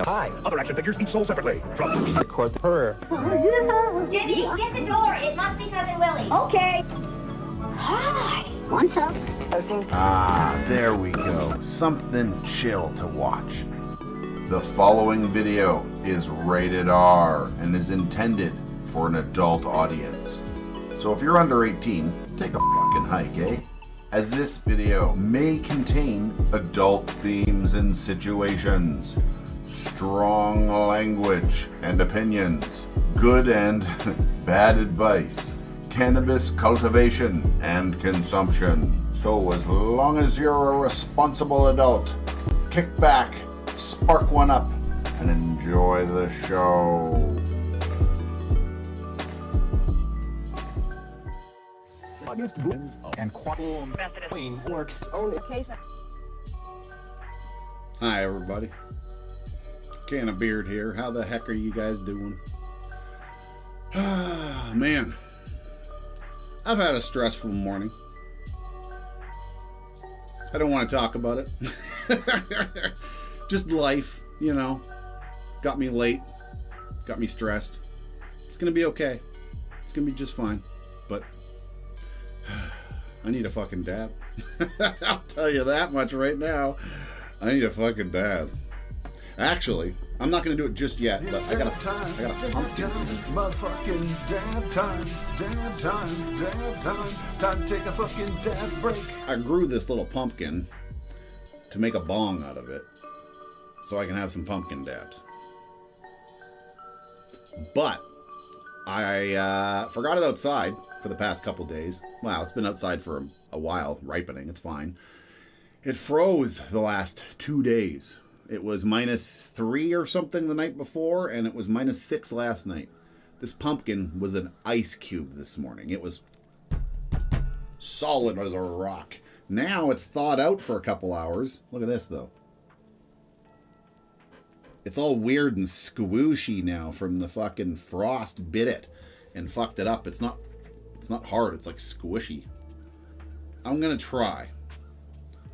Hi. Other action figures each sold separately. From Record the purr. Jenny, get the door. It must be Cousin Willie. Okay. Hi. What's up? Ah, there we go. Something chill to watch. The following video is rated R and is intended for an adult audience. So if you're under 18, take a fucking hike, eh? As this video may contain adult themes and situations, strong language and opinions, good and bad advice, cannabis cultivation and consumption. So as long as you're a responsible adult, kick back, spark one up, and enjoy the show. And queen works only occasionally. Hi everybody. Can of Beard here. How the heck are you guys doing? Man, I've had a stressful morning. I don't want to talk about it. Just life, you know. Got me late. Got me stressed. It's gonna be okay. It's gonna be just fine. But I need a fucking dab. I'll tell you that much right now. I need a fucking dab. Actually, I'm not gonna do it just yet, but I got a pumpkin. Motherfucking dab time, time to take a fucking dab break. I grew this little pumpkin to make a bong out of it, so I can have some pumpkin dabs. But I forgot it outside for the past couple days. Wow, it's been outside for a while, ripening. It's fine. It froze the last 2 days. It was -3 or something the night before, and it was -6 last night. This pumpkin was an ice cube this morning. It was solid as a rock. Now it's thawed out for a couple hours. Look at this, though. It's all weird and squishy now from the fucking frost bit it and fucked it up. It's not hard. It's like squishy. I'm going to try.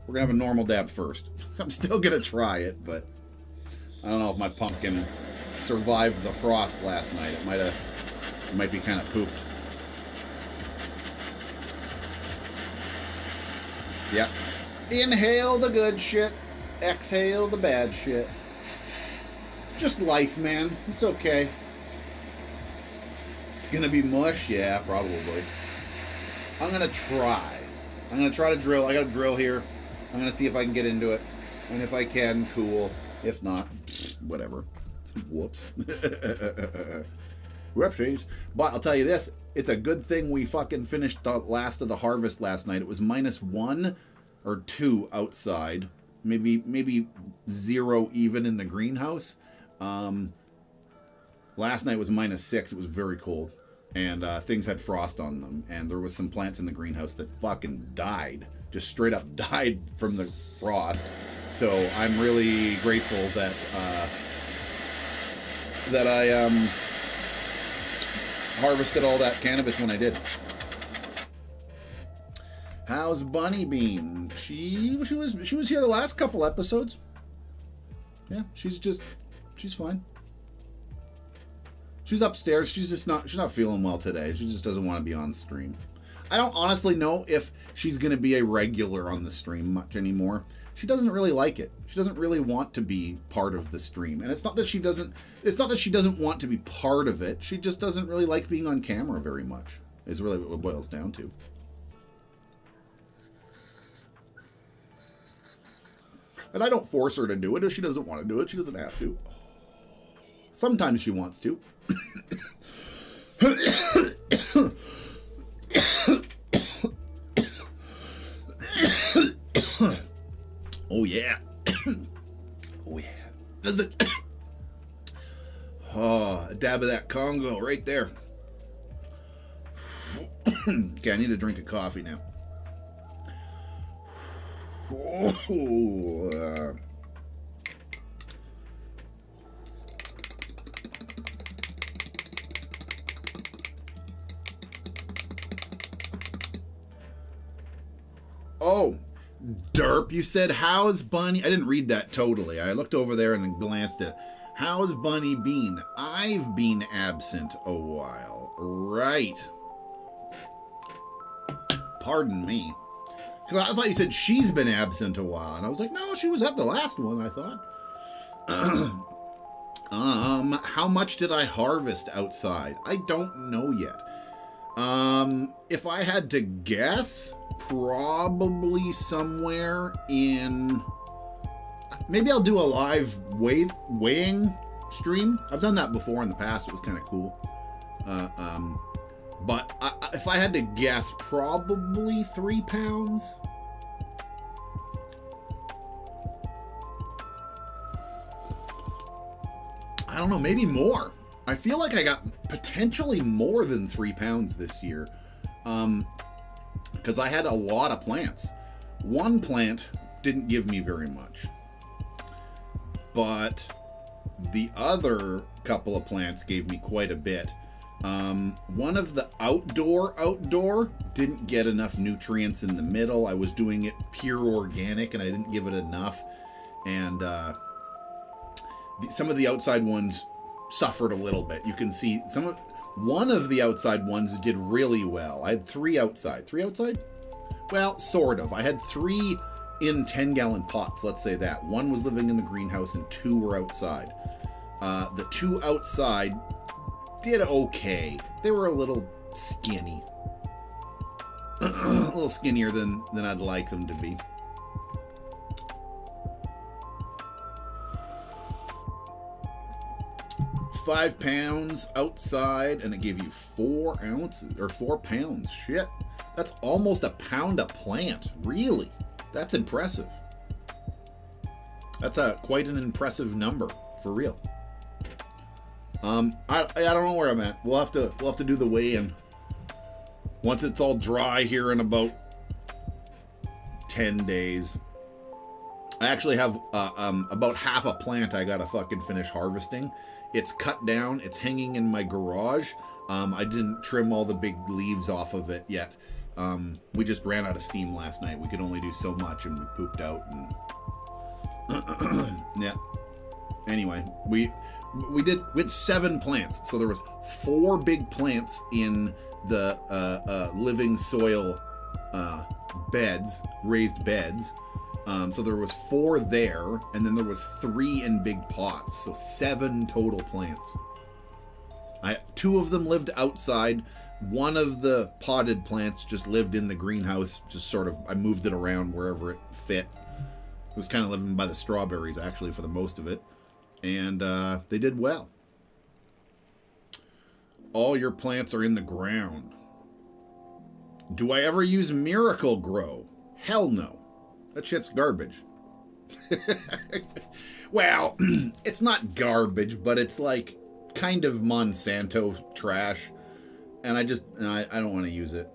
We're going to have a normal dab first. I'm still going to try it, but I don't know if my pumpkin survived the frost last night. It might be kind of pooped. Yep. Inhale the good shit. Exhale the bad shit. Just life, man. It's okay. It's going to be mush? Yeah, probably. I'm going to try. I'm going to try to drill. I got a drill here. I'm going to see if I can get into it. And if I can, cool. If not, whatever. Whoops. Whoopsies. But I'll tell you this. It's a good thing we fucking finished the last of the harvest last night. It was -1 or 2 outside. Maybe 0 even in the greenhouse. Last night was -6. It was very cold. And things had frost on them. And there was some plants in the greenhouse that fucking died. Just straight up died from the frost. So I'm really grateful that I harvested all that cannabis when I did. How's Bunny Bean? She was here the last couple episodes. Yeah, she's fine. She's upstairs. She's not feeling well today. She just doesn't want to be on stream. I don't honestly know if she's going to be a regular on the stream much anymore. She doesn't really like it. She doesn't really want to be part of the stream. And it's not that she doesn't want to be part of it. She just doesn't really like being on camera very much. Is really what it boils down to. And I don't force her to do it. If she doesn't want to do it, she doesn't have to. Sometimes she wants to. Oh yeah. Oh yeah. Does it? Oh, a dab of that Congo right there. Okay, I need to drink a coffee now. Oh, derp, you said, how's Bunny? I didn't read that totally. I looked over there and glanced at, how's Bunny Bean? I've been absent a while. Right. Pardon me. Because I thought you said she's been absent a while. And I was like, no, she was at the last one, I thought. How much did I harvest outside? I don't know yet. If I had to guess, probably somewhere in... Maybe I'll do a live weighing stream. I've done that before in the past. It was kind of cool. But if I had to guess, probably 3 pounds. I don't know, maybe more. I feel like I got potentially more than 3 pounds this year. Because I had a lot of plants. One plant didn't give me very much. But the other couple of plants gave me quite a bit. One of the outdoor didn't get enough nutrients in the middle. I was doing it pure organic and I didn't give it enough. And some of the outside ones suffered a little bit. You can see one of the outside ones did really well. I had 3 outside. 3 outside? Well, sort of. I had 3 in 10-gallon pots, let's say that. 1 was living in the greenhouse and 2 were outside. The 2 outside did okay. They were a little skinny. A little skinnier than I'd like them to be. $5 pounds outside, and it gave you 4 ounces or 4 pounds. Shit, that's almost a pound a plant. Really, that's impressive. That's quite an impressive number for real. I don't know where I'm at. We'll have to do the weigh-in once it's all dry here in about 10 days. I actually have about half a plant I gotta fucking finish harvesting. It's cut down. It's hanging in my garage. I didn't trim all the big leaves off of it yet. We just ran out of steam last night. We could only do so much, and we pooped out. And yeah. Anyway, we had 7 plants. So there was 4 big plants in the living soil beds, raised beds. So there was 4 there, and then there was 3 in big pots. So 7 total plants. 2 of them lived outside. One of the potted plants just lived in the greenhouse. Just sort of, I moved it around wherever it fit. It was kind of living by the strawberries, actually, for the most of it. And they did well. All your plants are in the ground. Do I ever use Miracle Grow? Hell no. That shit's garbage. Well, it's not garbage, but it's like kind of Monsanto trash. And I don't want to use it.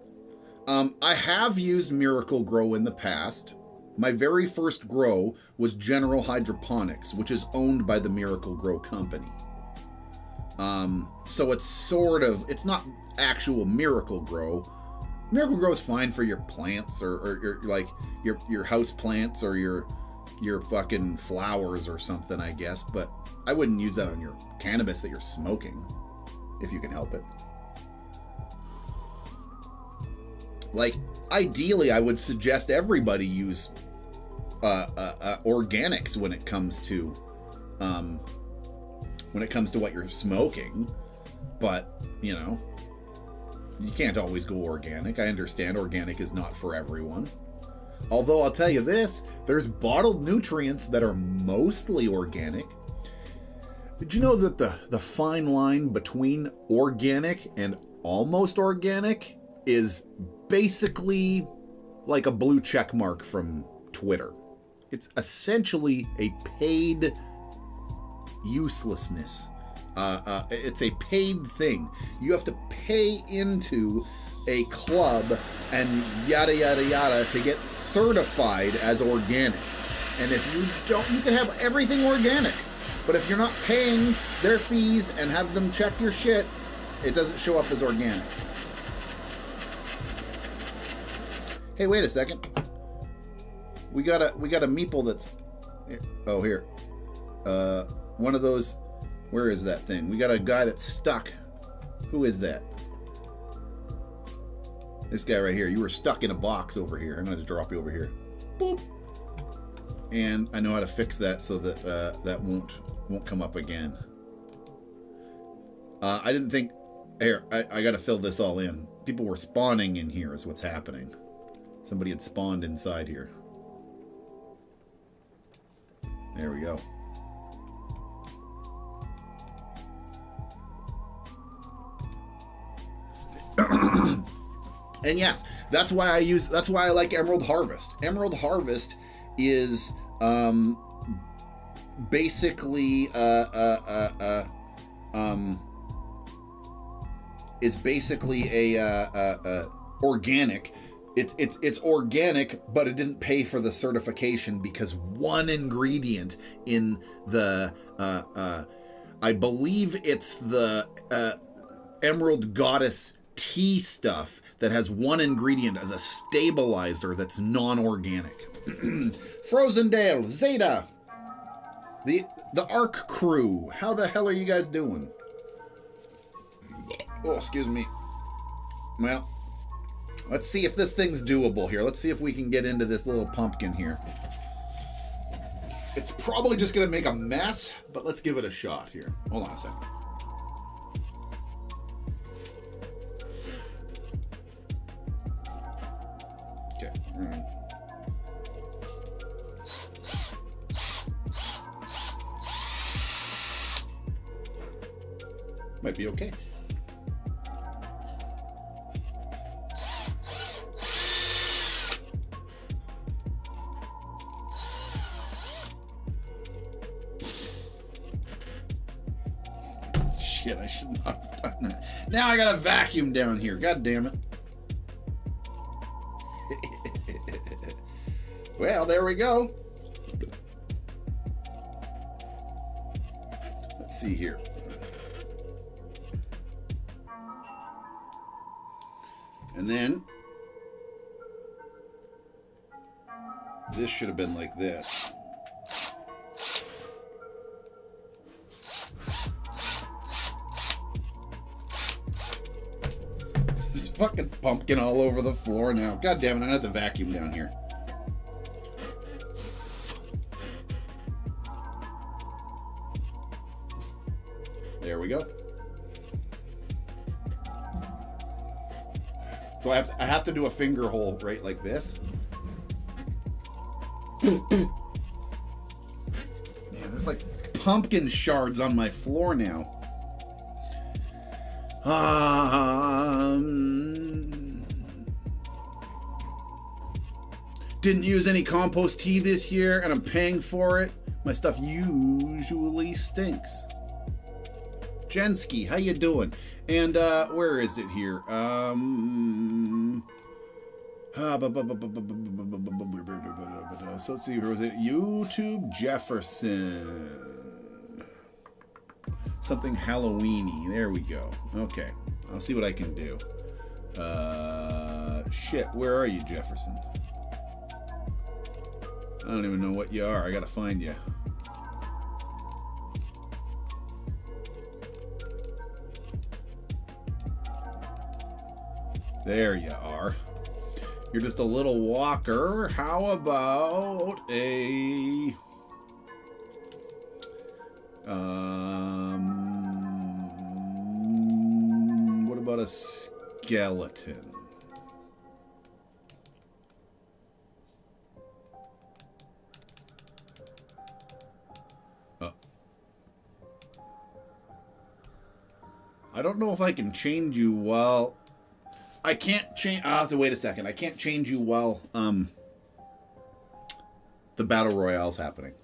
I have used Miracle Grow in the past. My very first grow was General Hydroponics, which is owned by the Miracle Grow company. So it's sort of, it's not actual Miracle Grow, Miracle-Gro is fine for your plants or like your house plants or your fucking flowers or something, I guess. But I wouldn't use that on your cannabis that you're smoking, if you can help it. Like, ideally, I would suggest everybody use organics when it comes to what you're smoking. But, you know, you can't always go organic. I understand organic is not for everyone. Although I'll tell you this, there's bottled nutrients that are mostly organic. Did you know that the fine line between organic and almost organic is basically like a blue check mark from Twitter? It's essentially a paid uselessness. It's a paid thing. You have to pay into a club and yada yada yada to get certified as organic. And if you don't, you can have everything organic, but if you're not paying their fees and have them check your shit, it doesn't show up as organic. Hey, wait a second. We got a meeple that's, oh, here. One of those, where is that thing? We got a guy that's stuck. Who is that? This guy right here. You were stuck in a box over here. I'm going to drop you over here. Boop. And I know how to fix that so that that won't come up again. I didn't think... Here, I got to fill this all in. People were spawning in here is what's happening. Somebody had spawned inside here. There we go. And yes, that's why I like Emerald Harvest. Emerald Harvest is basically a organic. It's organic, but it didn't pay for the certification because one ingredient in the I believe it's the Emerald Goddess tea stuff that has one ingredient as a stabilizer that's non-organic. Frozendale, Zeta, the Ark crew. How the hell are you guys doing? Oh, excuse me. Well, let's see if this thing's doable here. Let's see if we can get into this little pumpkin here. It's probably just going to make a mess, but let's give it a shot here. Hold on a second. Okay. All right. Might be okay. Shit, I should not have done that. Now I got a vacuum down here. God damn it. Well, there we go. Let's see here. And then this should have been like this. There's fucking pumpkin all over the floor now. God damn it, I'm gonna have to vacuum down here. There we go. So I have to do a finger hole right like this. Man, there's like pumpkin shards on my floor now. Didn't use any compost tea this year and I'm paying for it. My stuff usually stinks. Jensky, how you doing? And where is it here? So let's see, where was it? YouTube Jefferson. Something Halloweeny. There we go. Okay, I'll see what I can do. Shit, where are you, Jefferson? I don't even know what you are. I gotta find you. There you are. You're just a little walker. How about a... what about a skeleton? I don't know if I can change you while... I can't change... I'll have to wait a second. I can't change you while the Battle Royale's happening.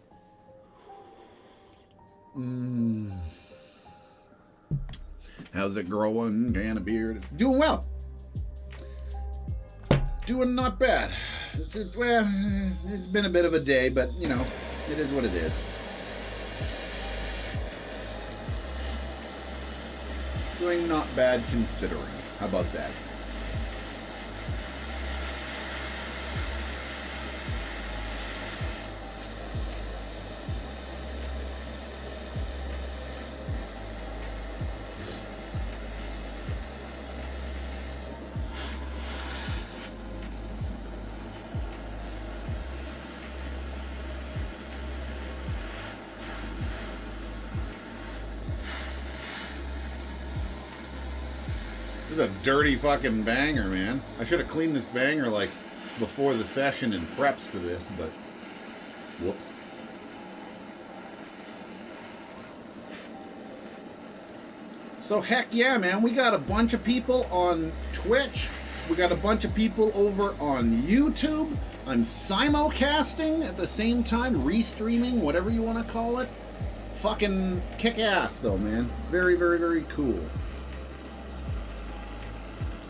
How's it growing? Can of beard. It's doing well. Doing not bad. Well, it's been a bit of a day, but, you know, it is what it is. Doing not bad considering. How about that? This is a dirty fucking banger, man. I should have cleaned this banger like before the session and preps for this, but whoops. So heck yeah, man. We got a bunch of people on Twitch. We got a bunch of people over on YouTube. I'm simulcasting at the same time, restreaming, whatever you want to call it. Fucking kick ass though, man. Very, very, very cool.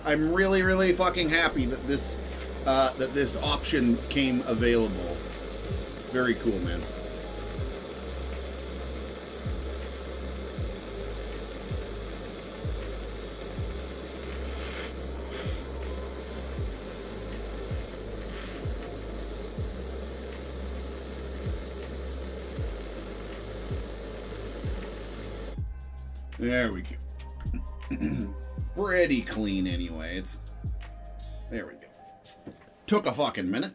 I'm really, really fucking happy that this option came available. Very cool, man. There we go. Pretty clean anyway. It's... There we go. Took a fucking minute.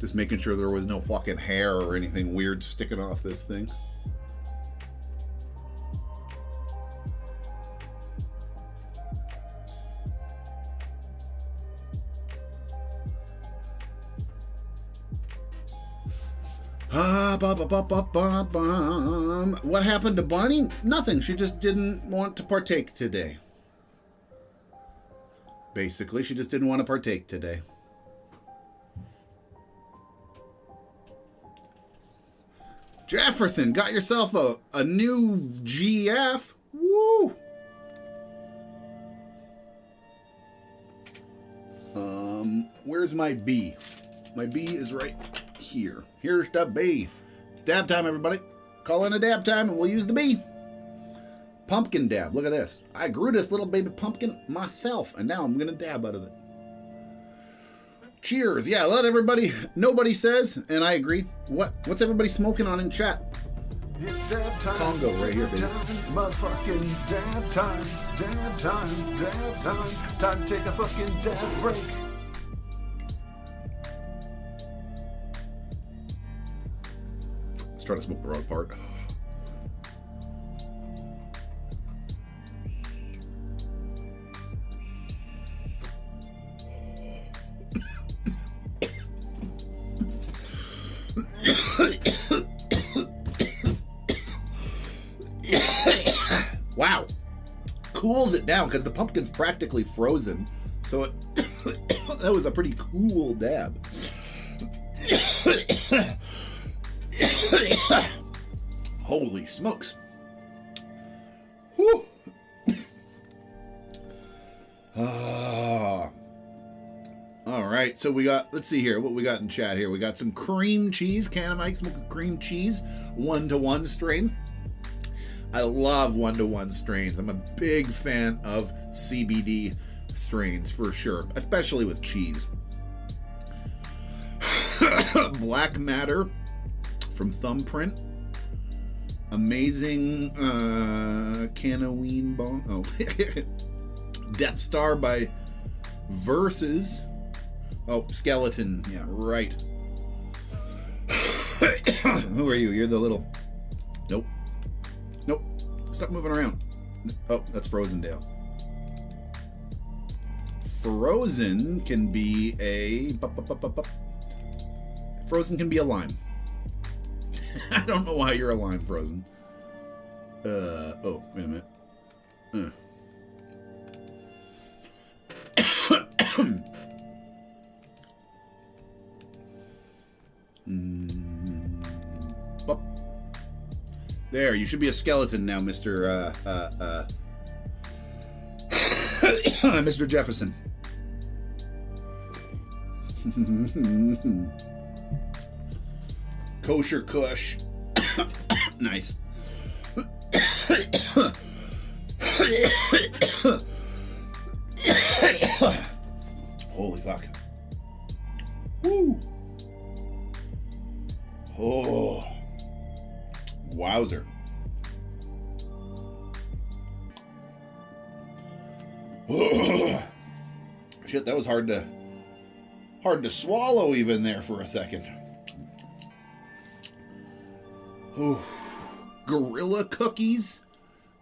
Just making sure there was no fucking hair or anything weird sticking off this thing. What happened to Bonnie? Nothing. She just didn't want to partake today. Basically, she just didn't want to partake today. Jefferson, got yourself a new GF. Woo! Where's my B? My B is right here. Here's the B. It's dab time, everybody. Call in a dab time and we'll use the B. Pumpkin dab. Look at this. I grew this little baby pumpkin myself and now I'm going to dab out of it. Cheers. Yeah, let everybody... Nobody says, and I agree. What's everybody smoking on in chat? It's dab time. Congo right here, baby. Motherfucking dab time. Dab time. Dab time. Time to take a fucking dab break. Let's try to smoke the wrong part. Wow. Cools it down because the pumpkin's practically frozen. So it that was a pretty cool dab. Holy smokes. Whew. All right, so we got, let's see here, what we got in chat here. We got some cream cheese, Canamite smoking cream cheese, 1-to-1 strain. I love 1-to-1 strains. I'm a big fan of CBD strains for sure, especially with cheese. Black Matter from Thumbprint. Amazing Canaween Bong. Oh, Death Star by Versus. Oh, Skeleton. Yeah, right. Who are you? You're the little... Nope. Nope. Stop moving around. Oh, that's Frozendale. Frozen can be a... Frozen can be a lime. I don't know why you're a lime, Frozen. Oh, wait a minute. There, you should be a skeleton now, Mr. Mr. Jefferson. Kosher Kush. Nice. Holy fuck. Woo. Oh. Wowzer. Oh. Shit, that was hard to swallow even there for a second. Ooh. Gorilla Cookies,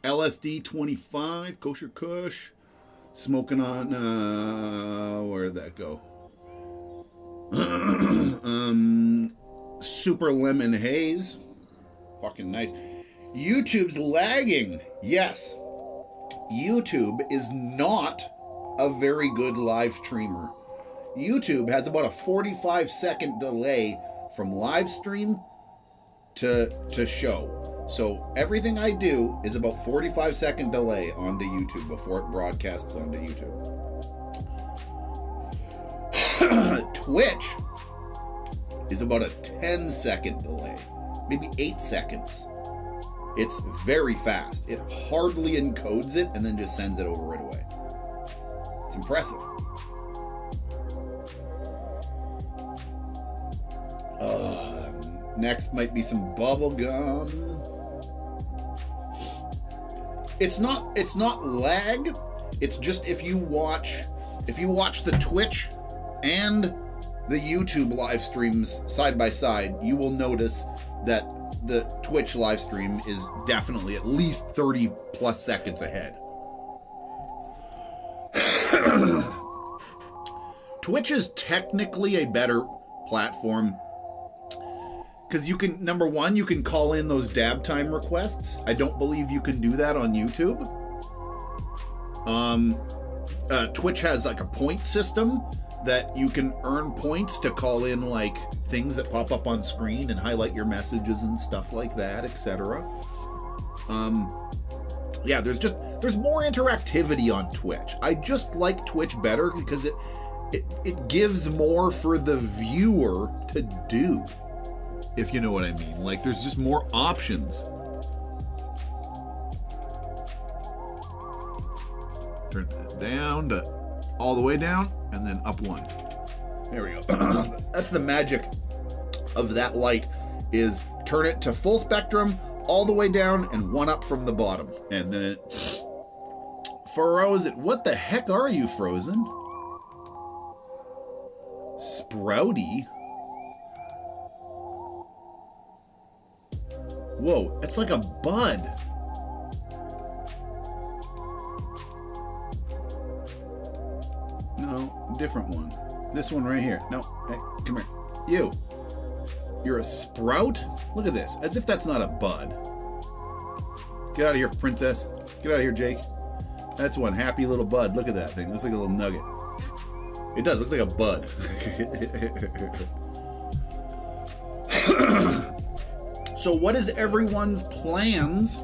LSD 25, Kosher Kush, smoking on, where did that go? Super Lemon Haze, fucking nice. YouTube's lagging. Yes, YouTube is not a very good live streamer. YouTube has about a 45-second delay from live stream to show. So everything I do is about 45-second delay onto YouTube before it broadcasts onto YouTube. Twitch is about a 10-second delay, maybe 8 seconds. It's very fast. It hardly encodes it and then just sends it over right away. It's impressive. Next might be some bubble gum. It's not lag. It's just if you watch the Twitch and the YouTube live streams side by side, you will notice that the Twitch live stream is definitely at least 30 plus seconds ahead. Twitch is technically a better platform because you can, number one, you can call in those dab time requests. I don't believe you can do that on YouTube. Twitch has like a point system that you can earn points to call in like things that pop up on screen and highlight your messages and stuff like that, etc. Yeah, there's more interactivity on Twitch. I just like Twitch better because it gives more for the viewer to do, if you know what I mean. Like, there's just more options. Turn that down to all the way down and then up one. There we go. That's the magic of that light, is turn it to full spectrum all the way down and one up from the bottom. And then it furrows it. What the heck are you, Frozen? Sprouty? Whoa, it's like a bud. No, different one. This one right here. No, hey, come here. You're a sprout? Look at this, as if that's not a bud. Get out of here, princess. Get out of here, Jake. That's one happy little bud. Look at that thing. Looks like a little nugget. It does. Looks like a bud. So what is everyone's plans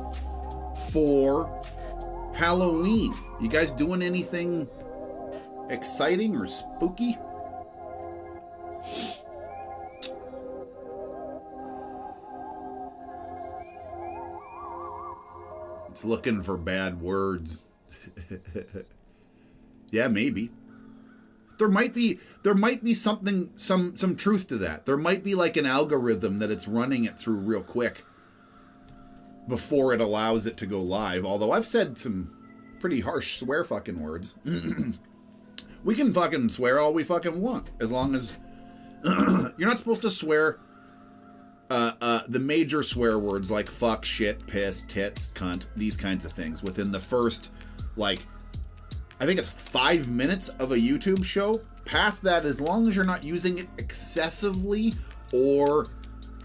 for Halloween? You guys doing anything exciting or spooky? It's looking for bad words. Yeah, maybe. There might be something, some truth to that. There might be like an algorithm that it's running it through real quick before it allows it to go live. Although I've said some pretty harsh swear fucking words. We can fucking swear all we fucking want, as long as you're not supposed to swear the major swear words like fuck, shit, piss, tits, cunt, these kinds of things within the first, like, I think it's 5 minutes of a YouTube show. Past that, as long as you're not using it excessively, or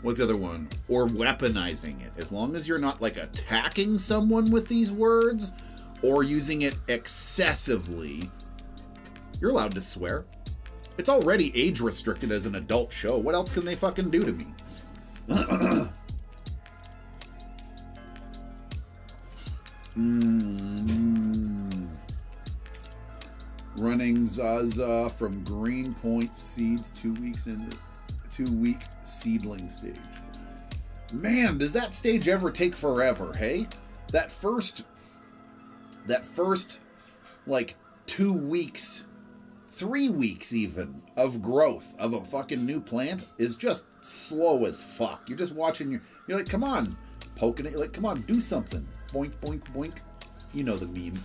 what's the other one? Or weaponizing it. As long as you're not like attacking someone with these words or using it excessively, you're allowed to swear. It's already age restricted as an adult show. What else can they fucking do to me? Running Zaza from Greenpoint Seeds 2 weeks into 2 week seedling stage. Man, does that stage ever take forever, hey? That first like 2 weeks, 3 weeks even of growth of a fucking new plant is just slow as fuck. You're just watching, you're like, come on, poking it, you're like, come on, do something. Boink, boink, boink. You know the meme.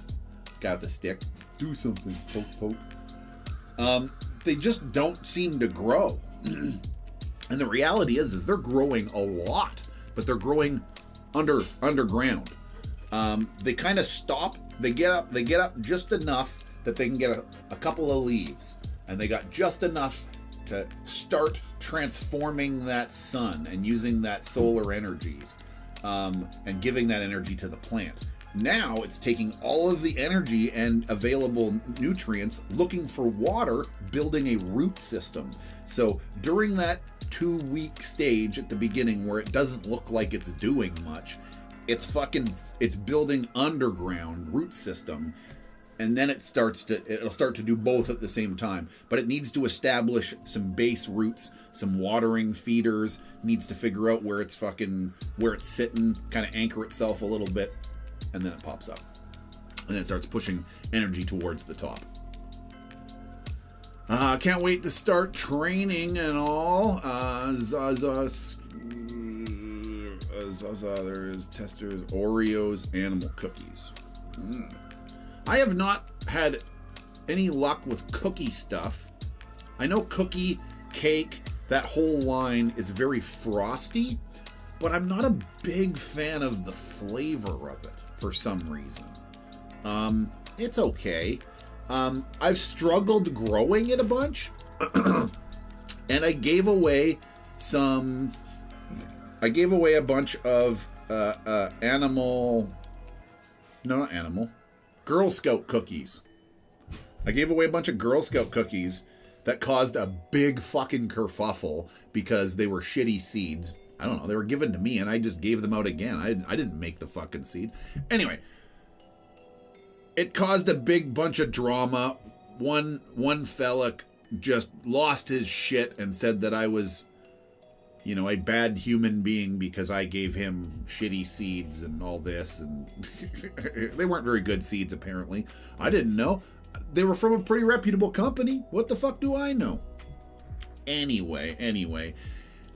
Guy with the stick. Do something, poke, poke. They just don't seem to grow. And the reality is they're growing a lot, but they're growing underground. They kind of stop. They get up just enough that they can get a couple of leaves, and they got just enough to start transforming that sun and using that solar energies, and giving that energy to the plant. Now it's taking all of the energy and available nutrients, looking for water, building a root system. So during that 2 week stage at the beginning where it doesn't look like it's doing much, it's building underground root system. And then it'll start to do both at the same time. But it needs to establish some base roots, some watering feeders, needs to figure out where it's sitting, kind of anchor itself a little bit. And then it pops up. And then it starts pushing energy towards the top. Can't wait to start training and all. Zaza, there is testers, Oreos, animal cookies. I have not had any luck with cookie stuff. I know cookie, cake, that whole line is very frosty, but I'm not a big fan of the flavor of it. For some reason. It's okay. I've struggled growing it a bunch. And I gave away a bunch of Girl Scout cookies. I gave away a bunch of Girl Scout cookies that caused a big fucking kerfuffle because they were shitty seeds. I don't know, they were given to me and I just gave them out again. I didn't make the fucking seeds. Anyway, it caused a big bunch of drama. One fella just lost his shit and said that I was, a bad human being because I gave him shitty seeds and all this. And they weren't very good seeds, apparently. I didn't know. They were from a pretty reputable company. What the fuck do I know? Anyway.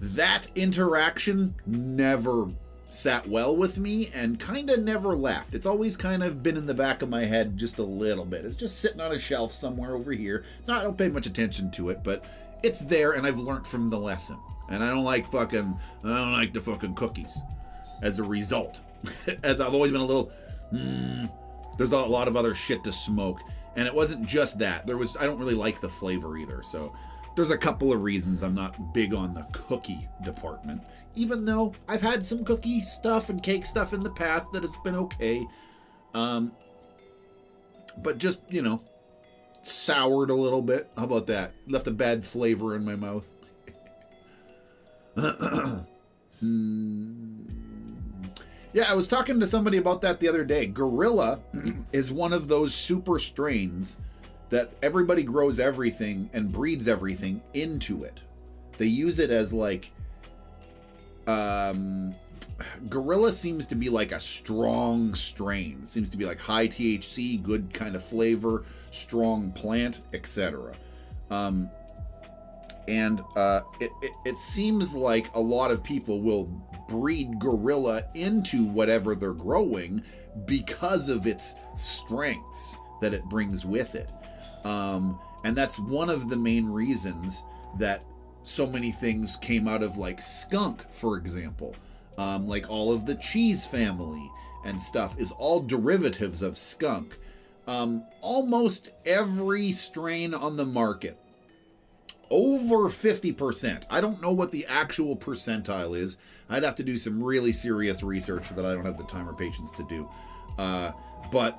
That interaction never sat well with me and kind of never left. It's always kind of been in the back of my head just a little bit. It's just sitting on a shelf somewhere over here. I don't pay much attention to it, but it's there and I've learned from the lesson. And I don't like the fucking cookies as a result. As I've always been a little, there's a lot of other shit to smoke. And it wasn't just that. I don't really like the flavor either, so there's a couple of reasons I'm not big on the cookie department, even though I've had some cookie stuff and cake stuff in the past that has been okay. But just, soured a little bit. How about that? Left a bad flavor in my mouth. Yeah, I was talking to somebody about that the other day. Gorilla is one of those super strains that everybody grows everything and breeds everything into it. They use it as like gorilla seems to be like a strong strain. It seems to be like high THC, good kind of flavor, strong plant, etc. It seems like a lot of people will breed gorilla into whatever they're growing because of its strengths that it brings with it. And that's one of the main reasons that so many things came out of like skunk, for example. Like all of the cheese family and stuff is all derivatives of skunk. Almost every strain on the market, over 50%. I don't know what the actual percentile is. I'd have to do some really serious research that I don't have the time or patience to do. But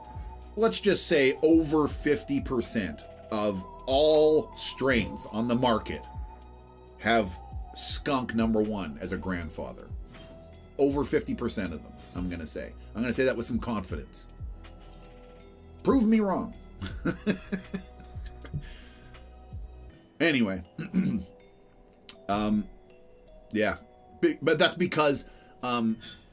let's just say over 50% of all strains on the market have skunk #1 as a grandfather. Over 50% of them, I'm going to say. I'm going to say that with some confidence. Prove me wrong. Anyway. Yeah. But that's because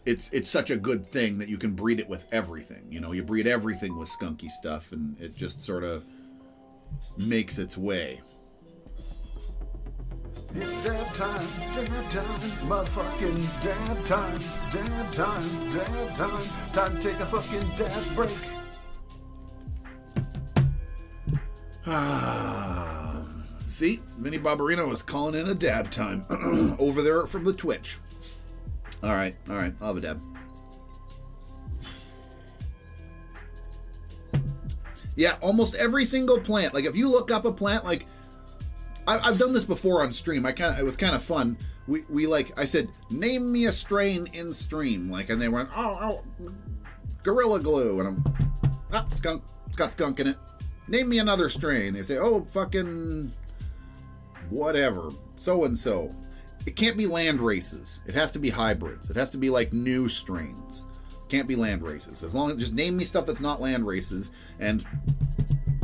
it's such a good thing that you can breed it with everything. You know, you breed everything with skunky stuff, and it just sort of makes its way. It's dab time, motherfucking dab time, time to take a fucking dab break. See, Vinny Barbarino is calling in a dab time over there from the Twitch. All right, I'll have a dab. Yeah, almost every single plant. Like if you look up a plant, like I've done this before on stream. It was kind of fun. We like, I said, name me a strain in stream. Like, and they went, oh, Gorilla Glue. And I'm, skunk. It's got skunk in it. Name me another strain. They say, oh, fucking whatever. So-and-so. It can't be land races. It has to be hybrids. It has to be like new strains. Can't be land races. As long as, just name me stuff that's not land races. And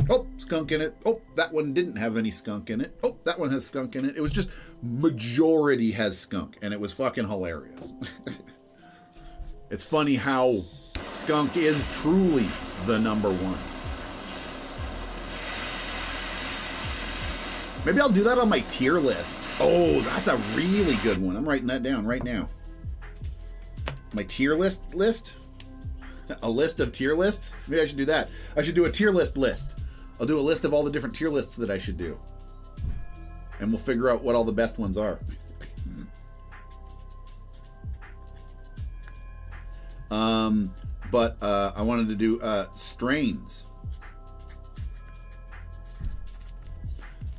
oh, skunk in it. Oh, that one didn't have any skunk in it. Oh, that one has skunk in it. It was just majority has skunk, and it was fucking hilarious. It's funny how skunk is truly the #1. Maybe I'll do that on my tier lists. Oh, that's a really good one. I'm writing that down right now. My tier list? A list of tier lists? Maybe I should do that. I should do a tier list. I'll do a list of all the different tier lists that I should do. And we'll figure out what all the best ones are. But I wanted to do strains.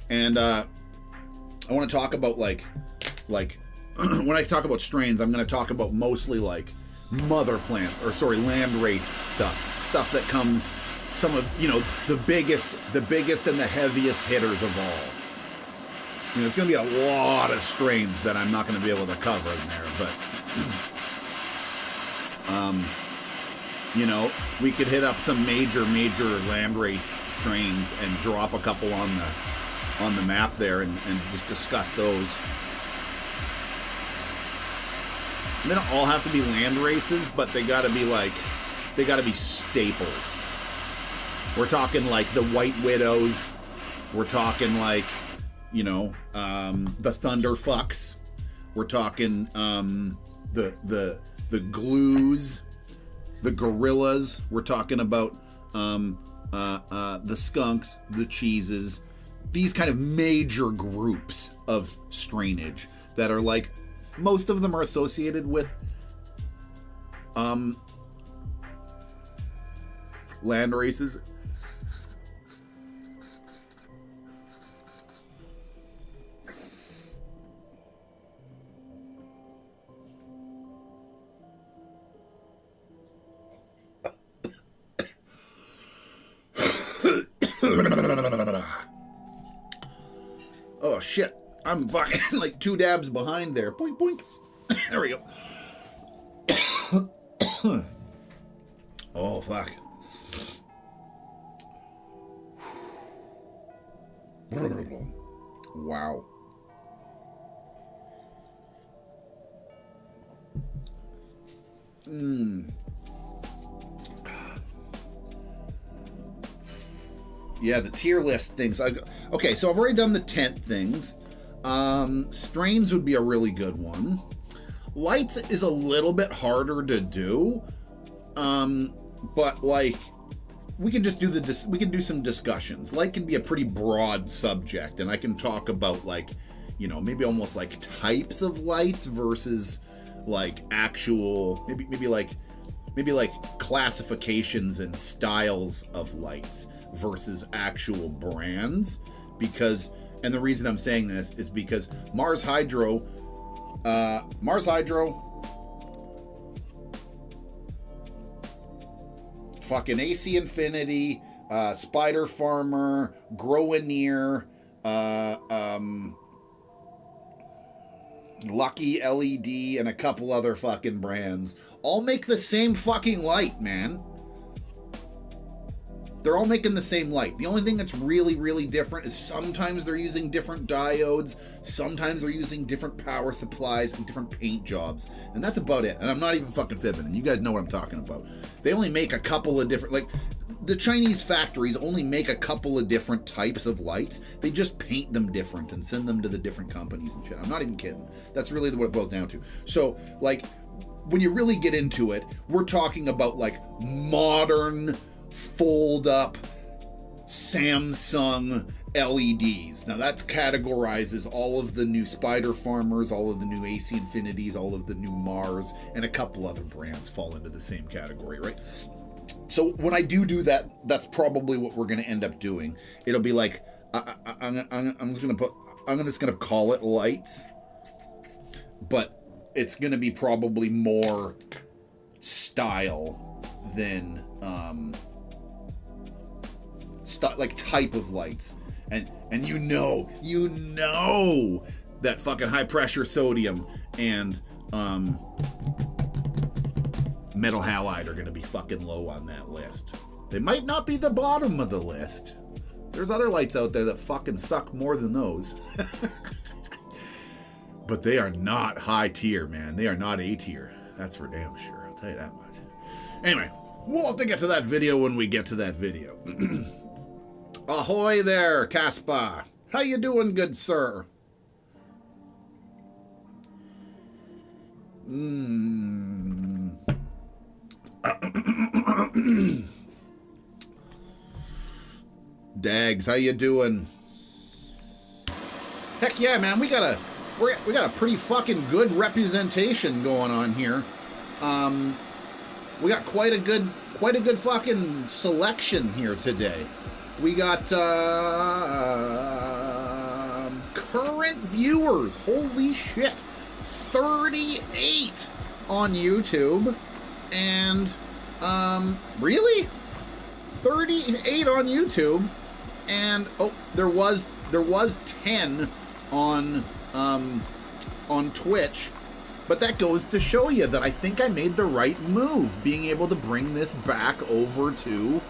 And I want to talk about like when I talk about strains, I'm going to talk about mostly like mother plants, or sorry, land race stuff that comes, some of, you know, the biggest and the heaviest hitters of all. You know, there's going to be a lot of strains that I'm not going to be able to cover in there, but you know, we could hit up some major land race strains and drop a couple on the map there and just discuss those. They don't all have to be land races, but they gotta be staples. We're talking like the White Widows. We're talking like, you know, the Thunderfucks. We're talking the Glues, the Gorillas. We're talking about the Skunks, the Cheeses. These kind of major groups of strainage that are like, most of them are associated with land races. Oh shit, I'm fucking like 2 dabs behind there. Boink, boink. There we go. Oh, fuck. Wow. Yeah, the tier list things. Okay, so I've already done the tent things. Strains would be a really good one. Lights is a little bit harder to do. But like, we can just do we can do some discussions. Light can be a pretty broad subject, and I can talk about like, you know, maybe almost like types of lights versus like actual, maybe like classifications and styles of lights versus actual brands. Because, and the reason I'm saying this is because MARSHYDRO, fucking AC Infinity, Spider Farmer, Grow-A-Near, Lucky LED, and a couple other fucking brands all make the same fucking light, man. They're all making the same light. The only thing that's really, really different is sometimes they're using different diodes, sometimes they're using different power supplies and different paint jobs, and that's about it. And I'm not even fucking fibbing, and you guys know what I'm talking about. They only make a couple of different, like, the Chinese factories only make a couple of different types of lights. They just paint them different and send them to the different companies and shit. I'm not even kidding. That's really what it boils down to. So, like, when you really get into it, we're talking about, like, modern fold-up Samsung LEDs. Now that categorizes all of the new Spider Farmers, all of the new AC Infinities, all of the new Mars, and a couple other brands fall into the same category, right? So when I do that, that's probably what we're going to end up doing. It'll be like, I'm just going to call it lights, but it's going to be probably more style than like type of lights. And you know that fucking high pressure sodium and metal halide are gonna be fucking low on that list. They might not be the bottom of the list. There's other lights out there that fucking suck more than those. But they are not high tier, man. They are not A tier. That's for damn sure. I'll tell you that much. Anyway, we'll have to get to that video when we get to that video. Ahoy there, Caspar. How you doing, good sir? Dags, how you doing? Heck yeah, man, we got a pretty fucking good representation going on here. We got quite a good fucking selection here today. We got current viewers. Holy shit. 38 on YouTube. And really? 38 on YouTube. And oh, there was 10 on Twitch. But that goes to show you that I think I made the right move, being able to bring this back over to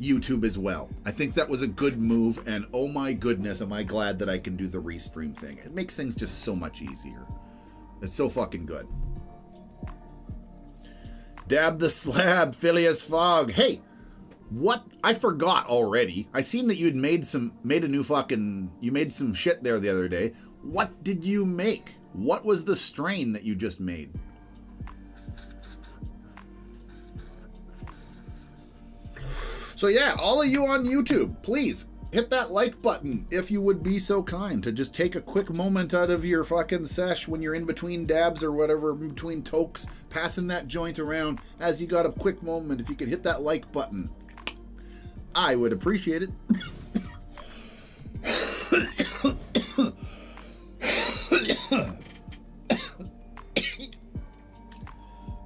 YouTube as well. I think that was a good move, and oh my goodness, am I glad that I can do the restream thing. It makes things just so much easier. It's so fucking good. Dab the slab, Phileas Fogg. Hey, what? I forgot already. I seen that you'd made some shit there the other day. What did you make? What was the strain that you just made? So yeah, all of you on YouTube, please hit that like button if you would be so kind to just take a quick moment out of your fucking sesh when you're in between dabs or whatever, in between tokes, passing that joint around. As you got a quick moment, if you could hit that like button, I would appreciate it.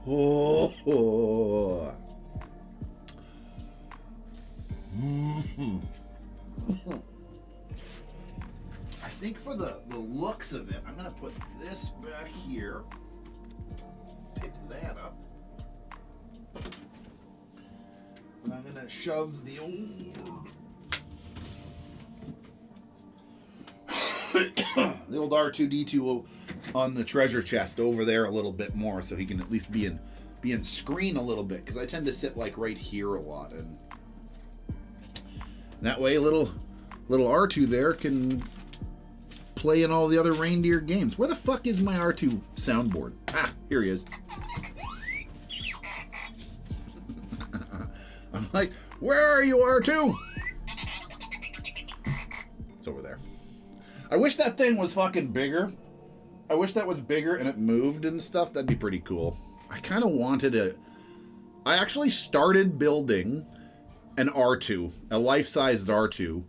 Oh. I think for the looks of it, I'm going to put this back here, pick that up, and I'm going to shove the old The old R2-D2 on the treasure chest over there a little bit more, so he can at least be in screen a little bit, because I tend to sit like right here a lot, and that way little R2 there can play in all the other reindeer games. Where the fuck is my R2 soundboard? Ah, here he is. I'm like, where are you, R2? It's over there. I wish that thing was fucking bigger. I wish that was bigger and it moved and stuff. That'd be pretty cool. I kind of wanted it. I actually started building an R2, a life-sized R2.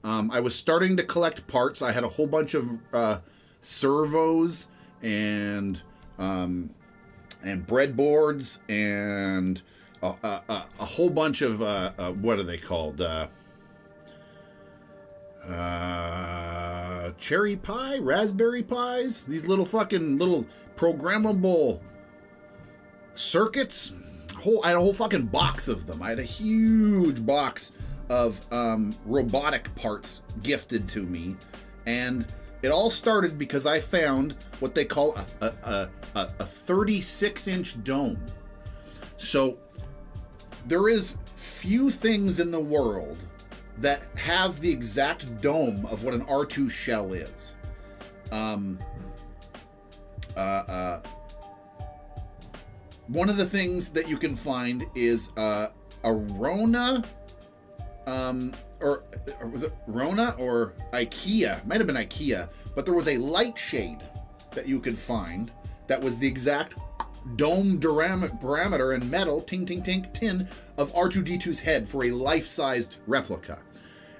I was starting to collect parts. I had a whole bunch of servos and breadboards and a whole bunch of what are they called? Cherry pie, raspberry pies. These little fucking little programmable circuits. I had a whole fucking box of them. I had a huge box of robotic parts gifted to me, and it all started because I found what they call a 36-inch dome. So there is few things in the world that have the exact dome of what an R2 shell is. One of the things that you can find is a Rona, or was it Rona or IKEA? Might have been IKEA, but there was a light shade that you could find that was the exact dome parameter in metal, ting ting ting tin, of R2-D2's head for a life-sized replica.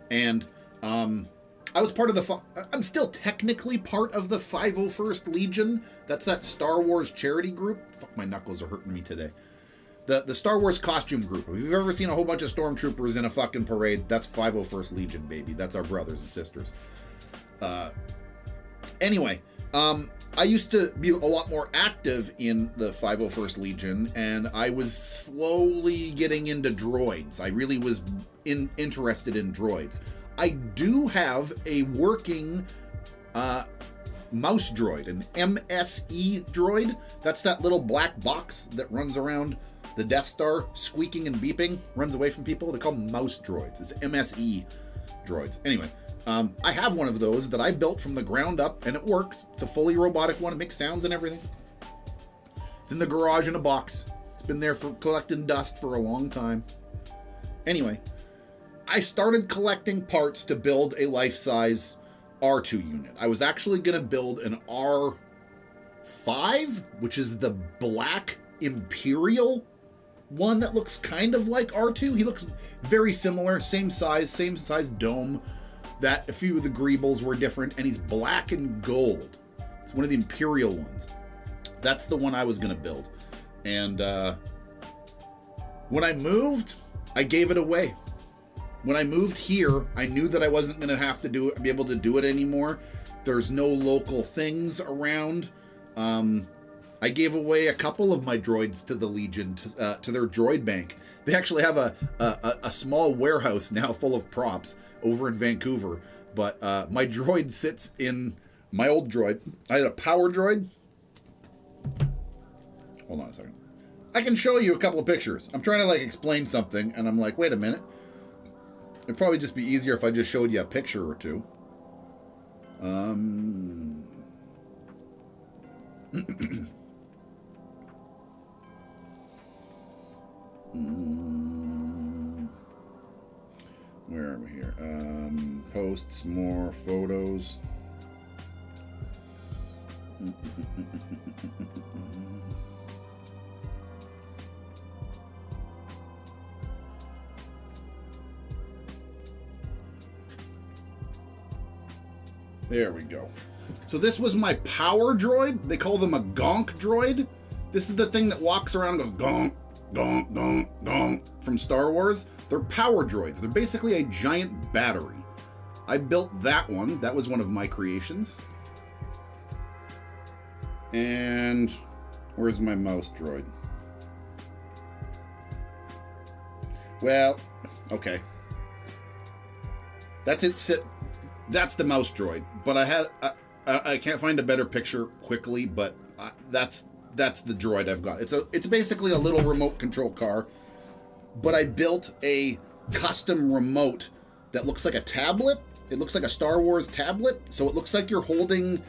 And I was part of the I'm still technically part of the 501st Legion. That's that Star Wars charity group. Fuck, my knuckles are hurting me today. The Star Wars costume group. If you've ever seen a whole bunch of stormtroopers in a fucking parade, that's 501st Legion, baby. That's our brothers and sisters. Anyway, I used to be a lot more active in the 501st Legion, and I was slowly getting into droids. I really was interested in droids. I do have a working mouse droid, an MSE droid. That's that little black box that runs around the Death Star, squeaking and beeping, runs away from people. They call them mouse droids. It's MSE droids. Anyway, I have one of those that I built from the ground up, and it works. It's a fully robotic one. It makes sounds and everything. It's in the garage in a box. It's been there for collecting dust for a long time. Anyway, I started collecting parts to build a life-size R2 unit. I was actually going to build an R5, which is the black Imperial one that looks kind of like R2. He looks very similar, same size dome. That a few of the greebles were different, and he's black and gold. It's one of the Imperial ones. That's the one I was going to build. And when I moved, I gave it away. When I moved here, I knew that I wasn't going to have to be able to do it anymore. There's no local things around. I gave away a couple of my droids to the Legion, to their droid bank. They actually have a small warehouse now full of props over in Vancouver. But my droid sits in my old droid. I had a power droid. Hold on a second. I can show you a couple of pictures. I'm trying to explain something, and I'm like, wait a minute. It'd probably just be easier if I just showed you a picture or two. Where are we here? Posts, more photos. There we go. So this was my power droid. They call them a gonk droid. This is the thing that walks around and goes gonk, gonk, gonk, gonk from Star Wars. They're power droids. They're basically a giant battery. I built that one. That was one of my creations. And where's my mouse droid? Well, okay. That's it. That's the mouse droid, but I can't find a better picture quickly, but that's the droid I've got. It's basically a little remote control car, but I built a custom remote that looks like a tablet. It looks like a Star Wars tablet, so it looks like you're holding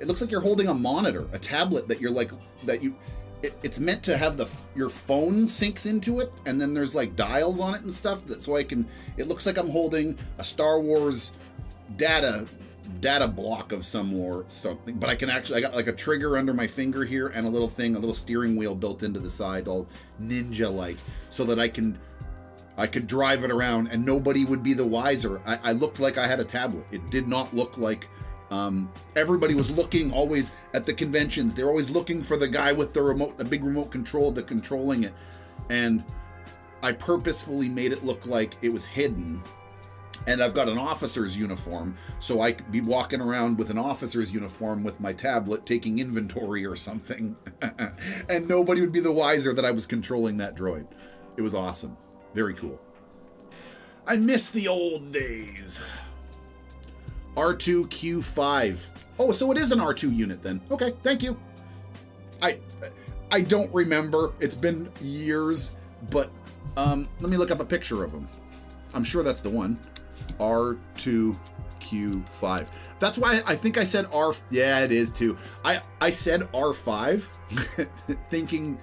a monitor, a tablet that you're like it's meant to have your phone syncs into it, and then there's like dials on it and stuff so it looks like I'm holding a Star Wars data block of something, but I got like a trigger under my finger here and a little steering wheel built into the side, all ninja like, so that I could drive it around and nobody would be the wiser. I looked like I had a tablet. It did not look like everybody was looking always at the conventions. They're always looking for the guy with the big remote control to controlling it, and I purposefully made it look like it was hidden. And I've got an officer's uniform, so I could be walking around with an officer's uniform with my tablet taking inventory or something. And nobody would be the wiser that I was controlling that droid. It was awesome. Very cool. I miss the old days. R2Q5. Oh, so it is an R2 unit then. Okay, thank you. I don't remember. It's been years, but let me look up a picture of him. I'm sure that's the one. R2Q5. That's why I think I said R. Yeah, it is too. I said R5, thinking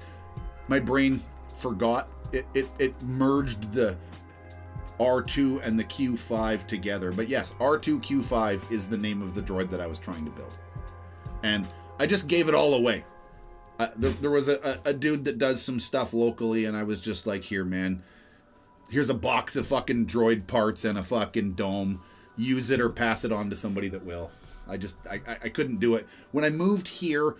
my brain forgot. It merged the R2 and the Q5 together. But yes, R2Q5 is the name of the droid that I was trying to build. And I just gave it all away. There was a dude that does some stuff locally, and I was just like, here, man. Here's a box of fucking droid parts and a fucking dome. Use it or pass it on to somebody that will. I couldn't do it. When I moved here,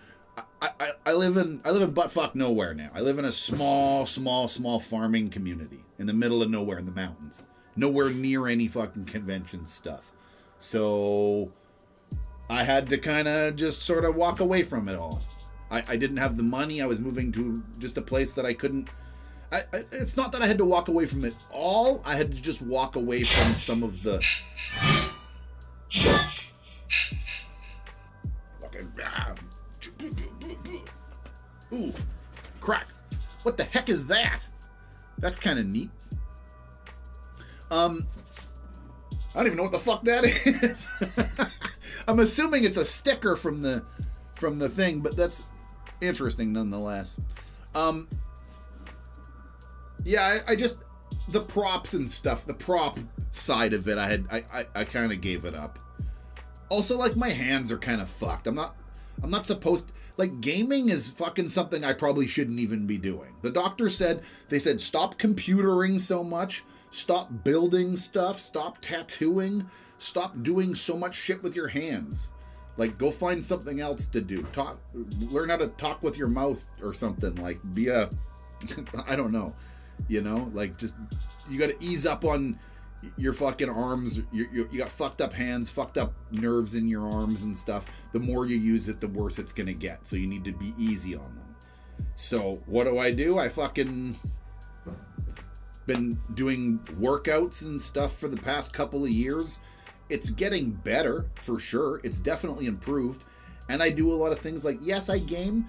I live in buttfuck nowhere now. I live in a small farming community in the middle of nowhere in the mountains. Nowhere near any fucking convention stuff. So I had to kind of just sort of walk away from it all. I didn't have the money. I was moving to just a place that I couldn't. It's not that I had to walk away from it all. I had to just walk away from some of the... Ooh, crack. What the heck is that? That's kind of neat. I don't even know what the fuck that is. I'm assuming it's a sticker from the thing, but that's interesting nonetheless. Yeah, I just, the props and stuff, the prop side of it, I kind of gave it up. Also, like, my hands are kind of fucked. I'm not supposed to, like, gaming is fucking something I probably shouldn't even be doing. The doctor said, stop computering so much, stop building stuff, stop tattooing, stop doing so much shit with your hands. Like, go find something else to do. Learn how to talk with your mouth or something. Like, be a, I don't know. You know, like, just, you got to ease up on your fucking arms. You got fucked up hands, fucked up nerves in your arms and stuff. The more you use it, the worse it's going to get. So you need to be easy on them. So what do? I fucking been doing workouts and stuff for the past couple of years. It's getting better for sure. It's definitely improved. And I do a lot of things like, yes, I game,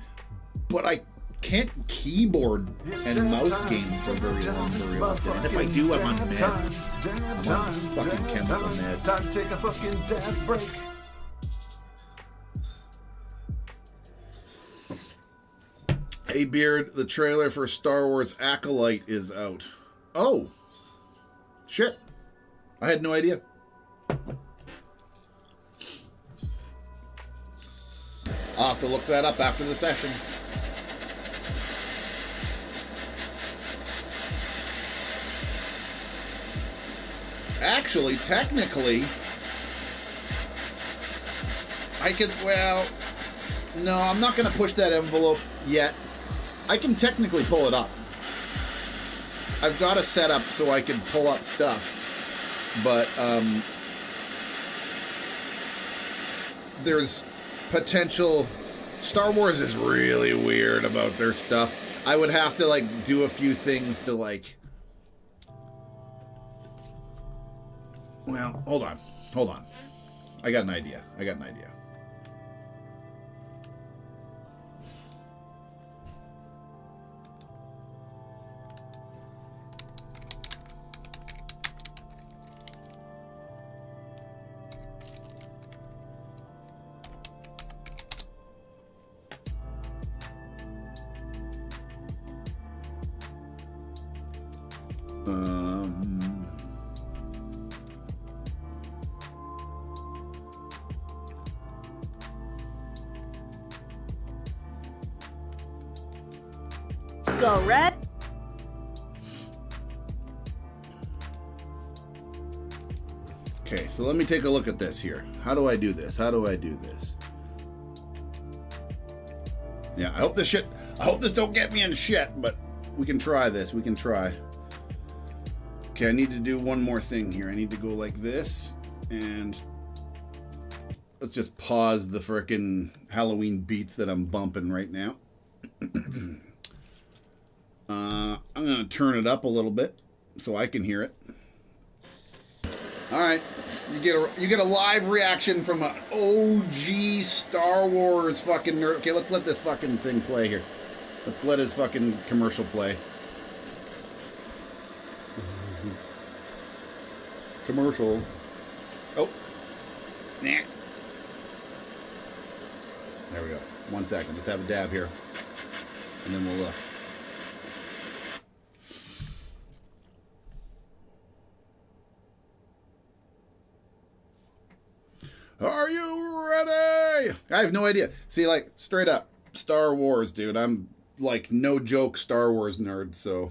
but I can't keyboard and mouse game for very often. And if I do, I'm on meds. I'm on fucking chemical meds. Time to take a fucking dab break. Hey Beard, the trailer for Star Wars Acolyte is out. Oh, shit. I had no idea. I'll have to look that up after the session. Actually, technically, I could, well, no, I'm not going to push that envelope yet. I can technically pull it up. I've got a setup so I can pull up stuff, but there's potential. Star Wars is really weird about their stuff. I would have to, like, do a few things to, like, well, hold on. I got an idea. I got an idea. Go red. Okay, so let me take a look at this here. How do I do this? How do I do this? Yeah, I hope this don't get me in shit, but we can try this. We can try. Okay, I need to do one more thing here. I need to go like this, and let's just pause the frickin' Halloween beats that I'm bumping right now. I'm going to turn it up a little bit so I can hear it. All right, you get a live reaction from an OG Star Wars fucking nerd. Okay, let's let this fucking thing play here. Let's let his fucking commercial play. Commercial. Oh. Nah. There we go. 1 second. Let's have a dab here. And then we'll Are you ready? I have no idea. See, like, straight up, Star Wars, dude. I'm, like, no joke Star Wars nerd, so...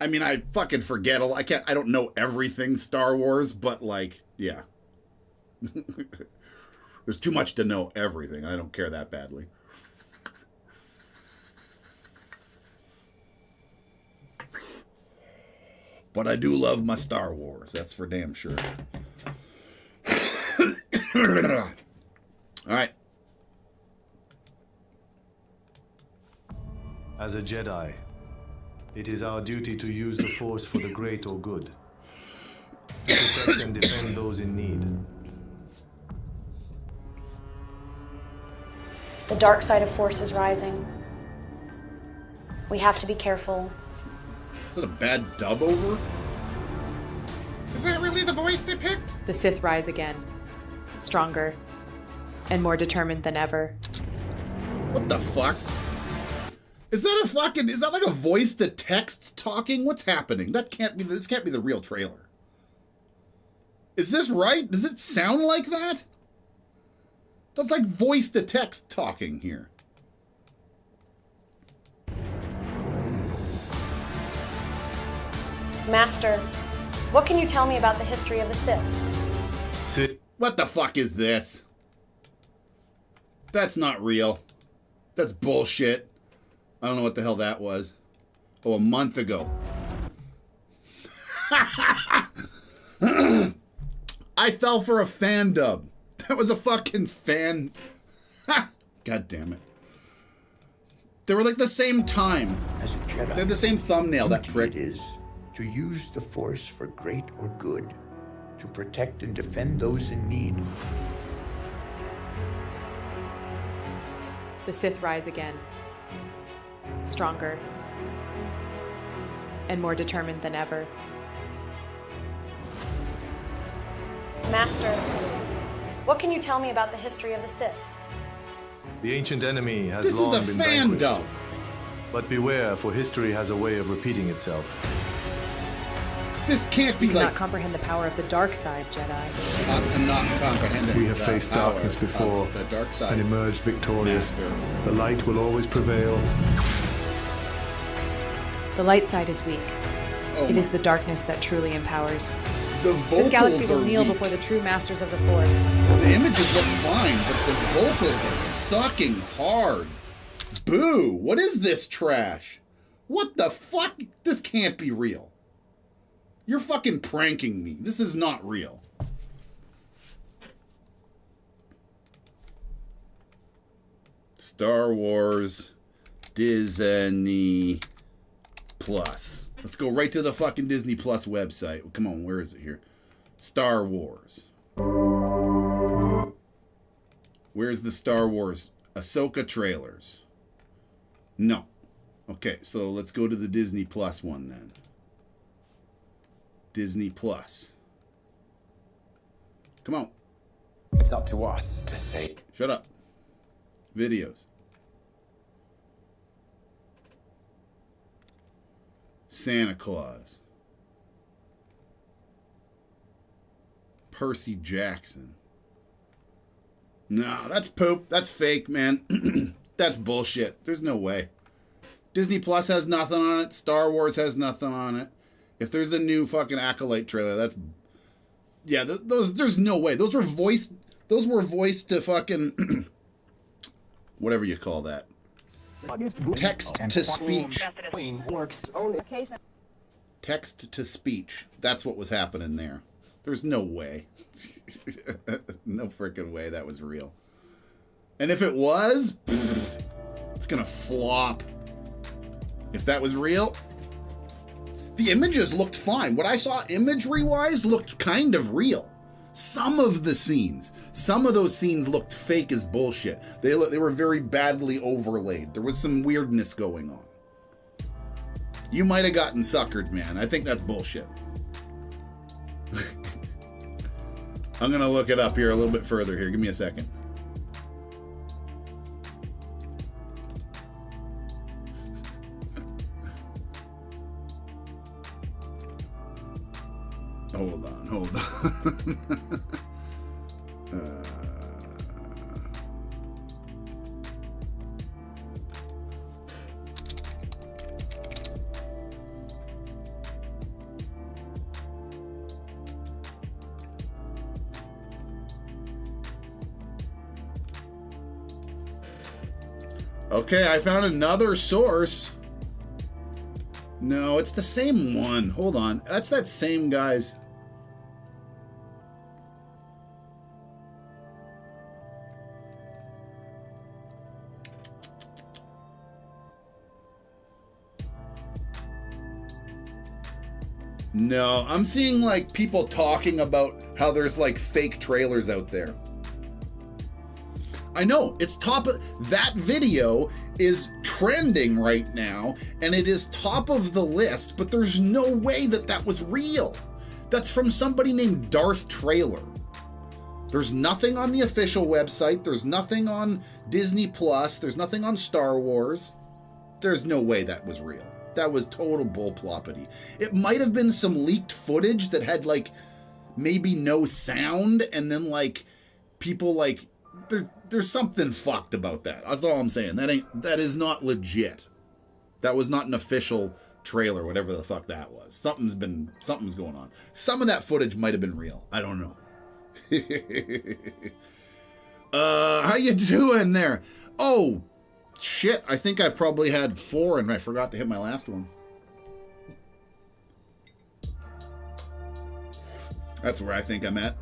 I mean, I fucking forget. I don't know everything Star Wars, but, like, yeah. There's too much to know everything. I don't care that badly. But I do love my Star Wars. That's for damn sure. All right. As a Jedi, it is our duty to use the Force for the great or good, to protect and defend those in need. The dark side of Force is rising. We have to be careful. Is that a bad dub over? Is that really the voice they picked? The Sith rise again. Stronger. And more determined than ever. What the fuck? Is that like a voice to text talking? What's happening? This can't be the real trailer. Is this right? Does it sound like that? That's like voice to text talking here. Master, what can you tell me about the history of the Sith? What the fuck is this? That's not real. That's bullshit. I don't know what the hell that was. Oh, a month ago. I fell for a fan dub. That was a fucking fan. God damn it. They were like the same time. As a Jedi, they had the same thumbnail, that prick. It is to use the Force for great or good, to protect and defend those in need. The Sith rise again. Stronger. And more determined than ever. Master, what can you tell me about the history of the Sith? The ancient enemy has This long is a been fan vanquished. dub. But beware, for history has a way of repeating itself. This can't be You do like... not comprehend the power of the dark side, Jedi. I'm not comprehending. We have the faced power darkness of before the dark side. and emerged victorious. Master. The light will always prevail. The light side is weak. Oh It my- is the darkness that truly empowers. The This galaxy vocals will are kneel weak. before the true masters of the Force. The images look fine, but the vocals are sucking hard. Boo! What is this trash? What the fuck? This can't be real. You're fucking pranking me. This is not real. Star Wars Disney Plus. Let's go right to the fucking Disney Plus website. Come on, where is it here? Star Wars. Where's the Star Wars Ahsoka trailers? No. Okay, so let's go to the Disney Plus one then. Disney Plus. Come on. It's up to us to say. Shut up. Videos. Santa Claus. Percy Jackson. No, that's poop. That's fake, man. That's bullshit. There's no way. Disney Plus has nothing on it. Star Wars has nothing on it. If there's a new fucking Acolyte trailer, that's... Yeah, those. There's no way. Those were voiced to fucking... whatever you call that. Text to speech. Text to speech. That's what was happening there. There's no way. No freaking way that was real. And if it was, it's gonna flop. If that was real, the images looked fine. What I saw imagery-wise looked kind of real. Some of the scenes, some of those scenes looked fake as bullshit. They were very badly overlaid. There was some weirdness going on. You might have gotten suckered, man. I think that's bullshit. I'm gonna look it up here a little bit further here. Give me a second. Hold on. Okay, I found another source. No, it's the same one. Hold on. That's that same guy's. No, I'm seeing like people talking about how there's like fake trailers out there. I know, it's top of that video is trending right now and it is top of the list, but there's no way that that was real. That's from somebody named Darth Trailer. There's nothing on the official website. There's nothing on Disney Plus. There's nothing on Star Wars. There's no way that was real. That was total bullploppity. It might have been some leaked footage that had like maybe no sound and then like people like there's something fucked about that. That's all I'm saying. That is not legit. That was not an official trailer, whatever the fuck that was. Something's going on. Some of that footage might have been real. I don't know. How you doing there? Oh, shit. I think I've probably had 4 and I forgot to hit my last one. That's where I think I'm at.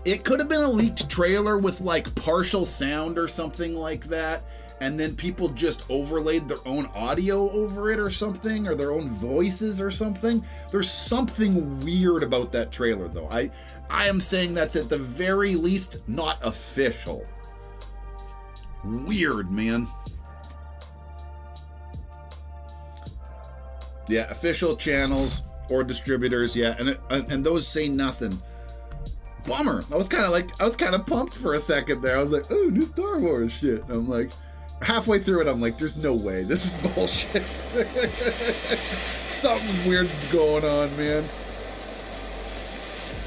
It could have been a leaked trailer with like partial sound or something like that, and then people just overlaid their own audio over it or something, or their own voices or something. There's something weird about that trailer though. I am saying that's at the very least not official. Weird, man. Yeah, official channels or distributors, yeah, and those say nothing. Bummer. I was kind of pumped for a second there. I was like, oh, new Star Wars shit. And I'm like, halfway through it, I'm like, there's no way. This is bullshit. Something's weird going on, man.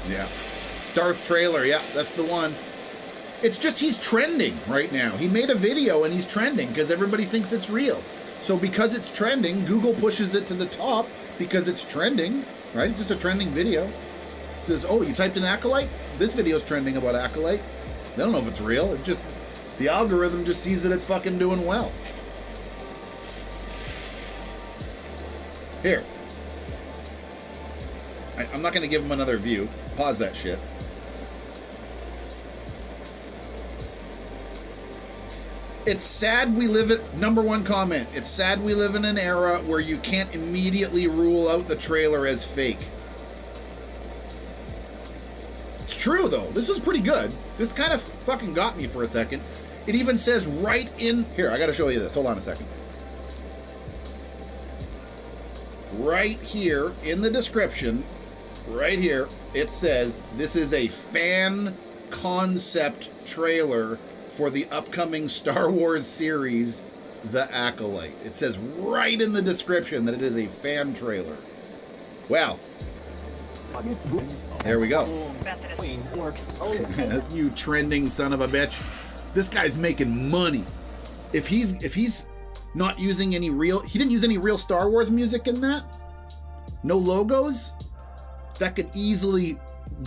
Yeah. Darth Trailer. Yeah, that's the one. It's just he's trending right now. He made a video and he's trending because everybody thinks it's real. So because it's trending, Google pushes it to the top because it's trending, right? It's just a trending video. Says, oh, you typed in Acolyte? This video's trending about Acolyte. They don't know if it's real. It just, the algorithm just sees that it's fucking doing well. Here. I'm not going to give him another view. Pause that shit. It's sad we live at, number one comment, it's sad we live in an era where you can't immediately rule out the trailer as fake. It's true, though. This was pretty good. This kind of fucking got me for a second. It even says right in... Here, I gotta show you this. Hold on a second. Right here in the description, right here, it says this is a fan concept trailer for the upcoming Star Wars series, The Acolyte. It says right in the description that it is a fan trailer. Well, there we go. You trending son of a bitch. This guy's making money. If he's not using any real... He didn't use any real Star Wars music in that? No logos? That could easily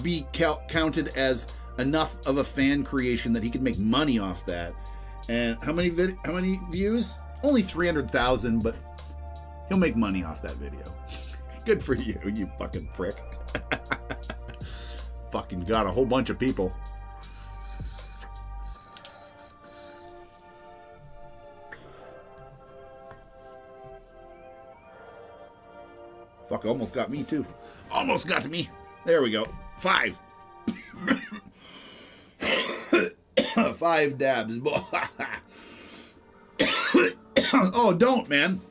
be counted as enough of a fan creation that he could make money off that. And how many views? Only 300,000, but he'll make money off that video. Good for you, you fucking prick. Fucking got a whole bunch of people. Fuck, almost got me too. Almost got to me. There we go. 5. 5 dabs. Oh, don't, man.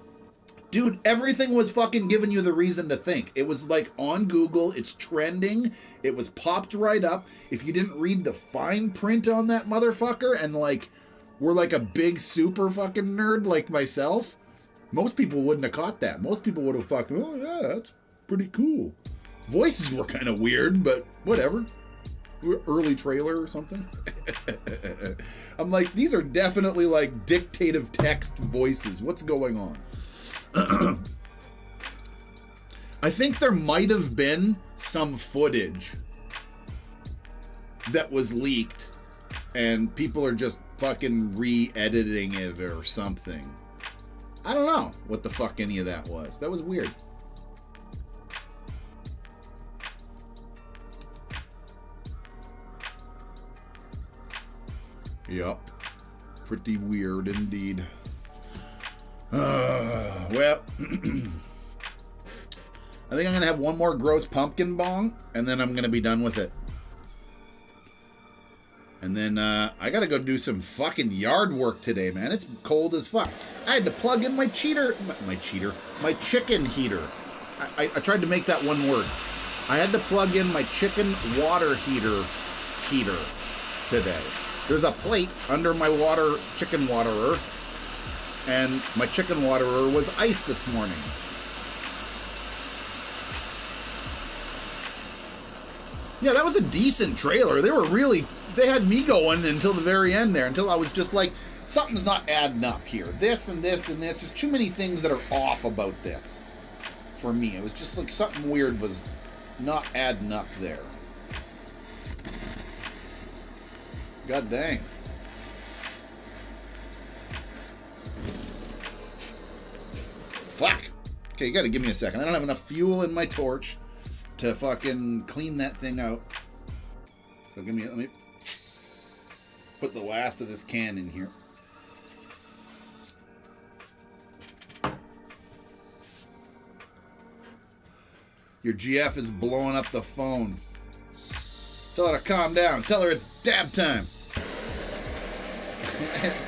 Dude, everything was fucking giving you the reason to think. It was like on Google, it's trending, it was popped right up. If you didn't read the fine print on that motherfucker and like were like a big super fucking nerd like myself, most people wouldn't have caught that. Most people would have fucking, oh yeah, that's pretty cool. Voices were kind of weird, but whatever. Early trailer or something. I'm like, these are definitely like dictative text voices. What's going on? I think there might have been some footage that was leaked and people are just fucking re-editing it or something. I don't know what the fuck any of that was. That was weird. Yup. Pretty weird indeed. Well, I think I'm going to have one more gross pumpkin bong, and then I'm going to be done with it. And then I got to go do some fucking yard work today, man. It's cold as fuck. I had to plug in my chicken heater. I tried to make that one word. I had to plug in my chicken water heater today. There's a plate under my chicken waterer, and my chicken waterer was iced this morning. Yeah, that was a decent trailer. They had me going until the very end there, until I was just like, something's not adding up here. This and this and this. There's too many things that are off about this for me. It was just like something weird was not adding up there. God dang. Fuck. Okay, you gotta give me a second. I don't have enough fuel in my torch to fucking clean that thing out. So let me put the last of this can in here. Your GF is blowing up the phone. Tell her to calm down. Tell her it's dab time.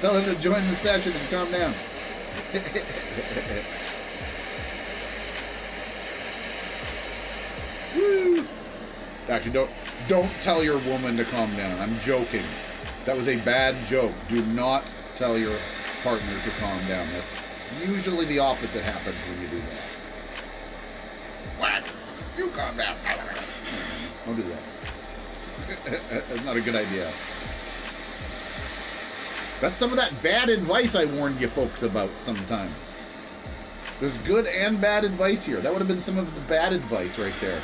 Tell her to join the session and calm down. Woo. Actually, don't tell your woman to calm down. I'm joking. That was a bad joke. Do not tell your partner to calm down. That's usually the opposite happens when you do that. What? You calm down. Don't do that. That's not a good idea. That's some of that bad advice I warned you folks about sometimes. There's good and bad advice here. That would have been some of the bad advice right there.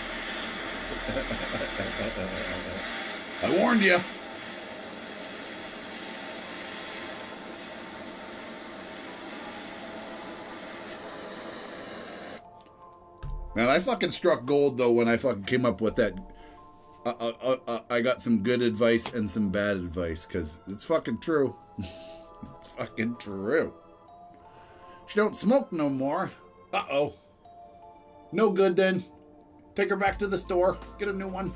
I warned you. Man, I fucking struck gold though when I fucking came up with that. I got some good advice and some bad advice, because it's fucking true. It's fucking true. She don't smoke no more. Uh-oh. No good then. Take her back to the store. Get a new one.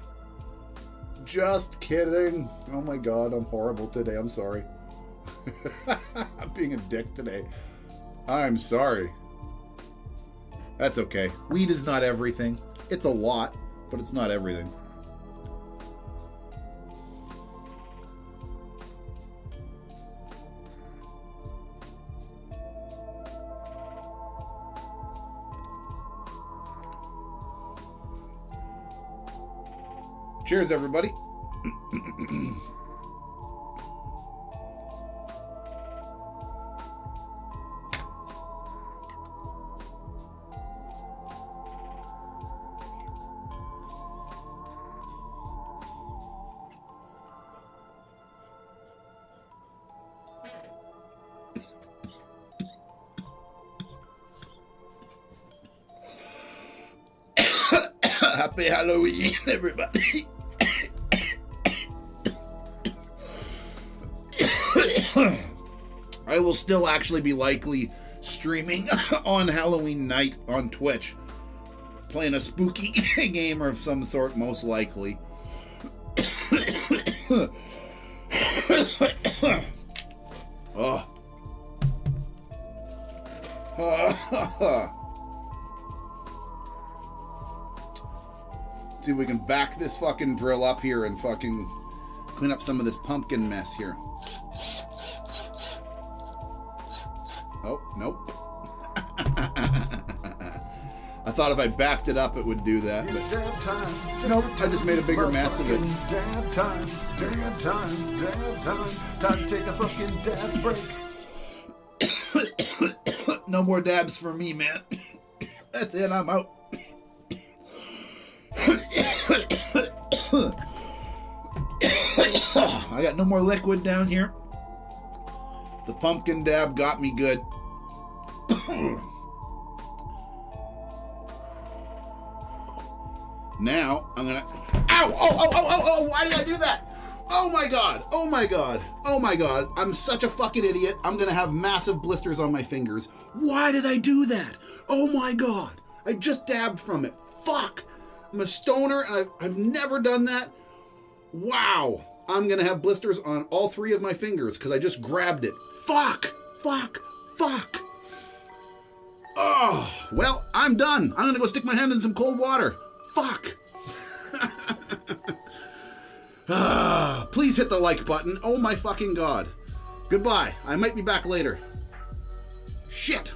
Just kidding. Oh my god, I'm horrible today. I'm sorry. I'm being a dick today. I'm sorry. That's okay. Weed is not everything. It's a lot, but it's not everything. Cheers, everybody. Happy Halloween, everybody. I will still actually be likely streaming on Halloween night on Twitch, playing a spooky game of some sort, most likely. Oh. See if we can back this fucking drill up here and fucking clean up some of this pumpkin mess here. Oh, nope. I thought if I backed it up, it would do that. But nope, I just made a bigger mess of it. Dab time, dab time, dab time. Time to take a fucking dab break. No more dabs for me, man. That's it, I'm out. I got no more liquid down here. The pumpkin dab got me good. Now, I'm gonna... Ow! Oh, why did I do that? Oh my god! Oh my god! Oh my god! I'm such a fucking idiot. I'm gonna have massive blisters on my fingers. Why did I do that? Oh my god! I just dabbed from it. Fuck! I'm a stoner and I've never done that. Wow! I'm gonna have blisters on all 3 of my fingers because I just grabbed it. Fuck! Fuck! Fuck! Oh, well, I'm done. I'm gonna go stick my hand in some cold water. Fuck! Please hit the like button. Oh my fucking god. Goodbye. I might be back later. Shit.